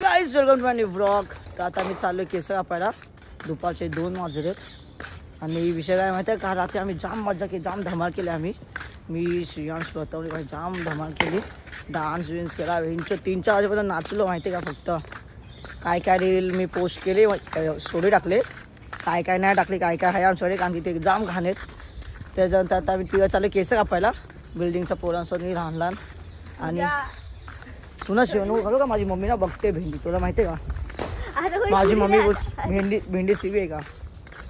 Guys welcome to my new vlog. तर आता मी चाललोय केस कापायला। दुपारचे 2 वाजलेत आणि विषय काय माहिती आहे का, रात्री आम्ही जाम मजा केली, जाम धमाल केली आम्ही। मी श्रेयांश प्रतावले भाई जाम धमाल केली, डान्स विन्स केला, 3-4 वाजेपर्यंत नाचलो माहिती आहे का। फक्त काय काय रील मी पोस्ट केले, स्टोरी टाकले, काय काय नाही टाकले, काय काय आहे आमच्याकडे, कारण की ते जाम घाण आहेत। त्याच्यानंतर आता आम्ही तिघं चाललो केस कापायला बिल्डिंगचा पोरांसोबत, मी लहान लहान। आणि तुला शिवणू घालू का, माझी मम्मी ना बघते भेंडी, तुला माहिती आहे का। माझी मम्मी भेंडी शिवी आहे का,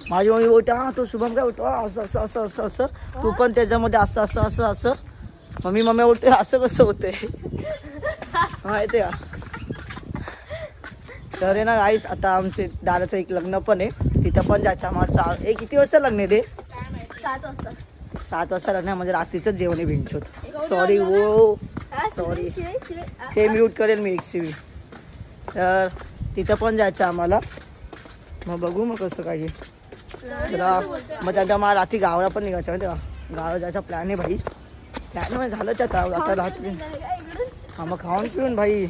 माझी मम्मी बोलते हा तो शुभम काय बोलतो असं असं असं असं असं, तू पण त्याच्यामध्ये असं असं असं असं। मम्मी बोलते असं कसं होतंय माहिती आहे का। तर आहे ना गाईस, आता आमचे दादाचं एक लग्न पण आहे, तिथं पण जायचं आम्हाला। किती वाजता लग्न आहे ते? 7 वाजता लग्न, म्हणजे रात्रीचं जेवण आहे भिंचोत। सॉरी वो सॉरी, ते म्यूट करेल मी XCV। तर तिथं पण जायचं आम्हाला, मग बघू मग कसं काय जरा। मग त्यानंतर मला रात्री गावाला पण निघायचं माहिती का, गावाला जायचा प्लॅन आहे भाई। प्लॅन म्हणजे झालंच आता रात्री। हा मग खाऊन पिऊन भाई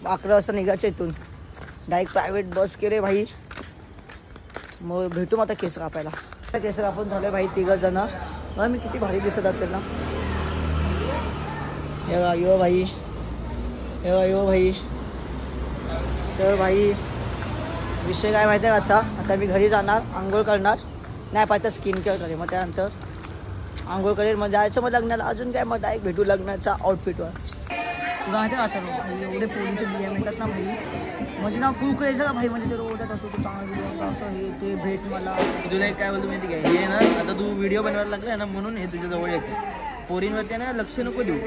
11 वाजता निघायचं इथून, डायरेक्ट प्रायव्हेट बस केले भाई। मग भेटू मग आता केस कापायला। केस कापून झाले भाई 3 जण। मग मी किती भारी दिसत असेल ना, यो भाई, यो भाई। तर भाई विषय काय माहिती आहे का, आता मी घरी जाणार, आंघोळ करणार, नाही पाहिजे स्किन केअर करेल, मग त्यानंतर आंघोळ करेल, मग जायचं मग लग्नाला। अजून काय मग डायरेक्ट भेटू लग्नाच्या आउटफिटवर। तुला माहिती आहे का आता एवढे फोनचे DM येतात ना भाई, म्हणजे ना फुल क्रेज का भाई, म्हणजे ते रोडत असं तू चांगलं असं हे ते भेट मला। तुला एक काय बोलतो माहिती काय, हे ना आता तू व्हिडिओ बनवायला लागलाय ना म्हणून हे तुझ्या जवळ येते। पोरींवरती ना लक्ष नको देऊ,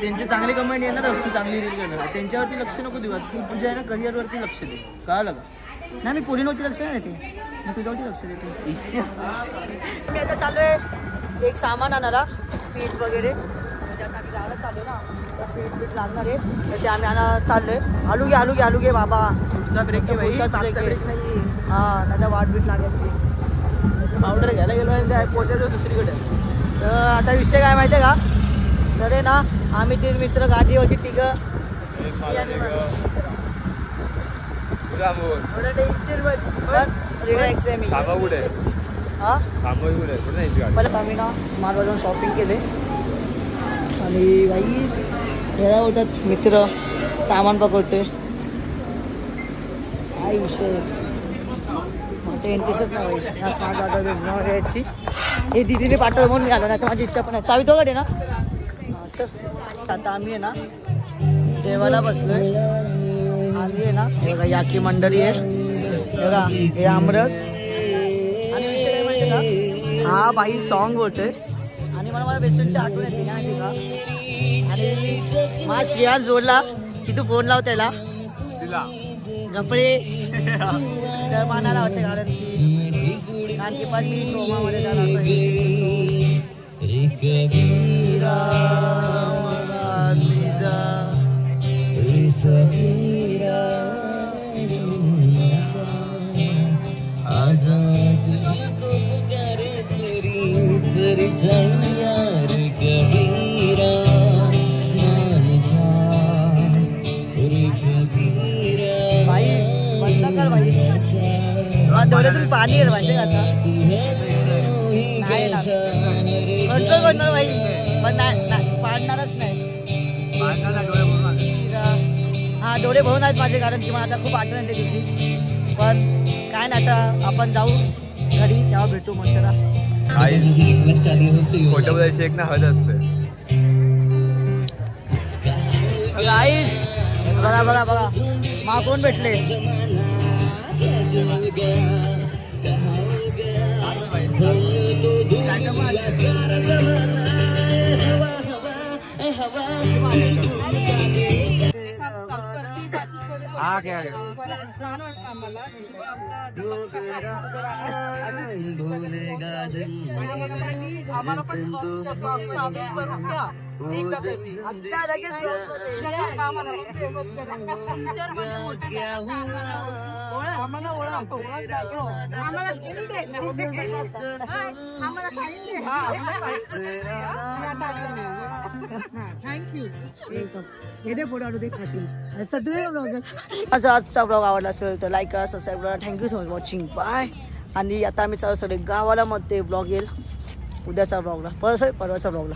त्यांचे चांगले कमेंट येणार, तू चांगली रील करणार, त्यांच्यावरती लक्ष नको देऊ। तू तुझ्या आहे ना करिअरवरती लक्ष दे, कळलं का? नाही मी पोरींवरती लक्ष नाही देते, मी तुझ्यावरती लक्ष देते। मी आता चाललोय एक सामान आणायला, पीठ वगैरे, म्हणजे आता आम्ही गावाला चाललो ना, पीठ लागणार आहे, तर ते आम्ही आणायला चाललोय। आलू घे बाबा, ब्रेक नाही हा, नाही वाट बीट लागायची। पावडर घ्यायला गेलो आणि पोचायचं दुसरीकडे। तर आता विषय काय माहिती आहे का, तर आहे ना आम्ही 3 मित्र गाडीवरती 3 परत आम्ही ना स्मार्ट बाजारात शॉपिंग केले आणि भाई घरा होतात मित्र, सामान पकडते, काय विषय ते एंट्रीच नाही या स्मार्ट बाजार घ्यायची। हे दीदीने पाठवलं म्हणून मी आलो, नाही तर माझी इच्छा पण आहे। चावी तो कडे ना, चल आता आम्ही आहे ना जेवायला बसलोय। आम्ही आहे ना बघा याकी मंडळी आहे बघा, हे आमरस। आणि विषय काय माहिती का, हा भाई सॉन्ग बोलतोय आणि मला माझ्या बेस्टफ्रेंडची आठवण येते काय माहिती का। आणि माझा श्रेयांश जोडला की तू फोन लाव त्याला कपडे तर मानायला व्हायचे, कारण की पण मी ट्रोमामध्ये झाला असं भाई बंद कर भाई, डोळ्यातून पाणी येईल माहिती का आता, नाही ना कंट्रोल करणार भाई, पण नाही पाडणारच नाही। हा डोळे भरून आहेत माझे, कारण की मला आता खूप आठवण येते तिची, पण काय नाही आता आपण जाऊ घरी, तेव्हा भेटू मग। चला फोटो बोलायची एक ना हद असते गाईस, बघा मा कोण भेटले। आजचा ब्लॉग आवडला असेल तर लाईक करा, सबस्क्राईब करा. Thank you so much watching. Bye. आणि आता आम्ही चालू सगळे गावाला मध्ये ब्लॉग येईल उद्याचा ब्लॉगला, परवाचा ब्लॉगला.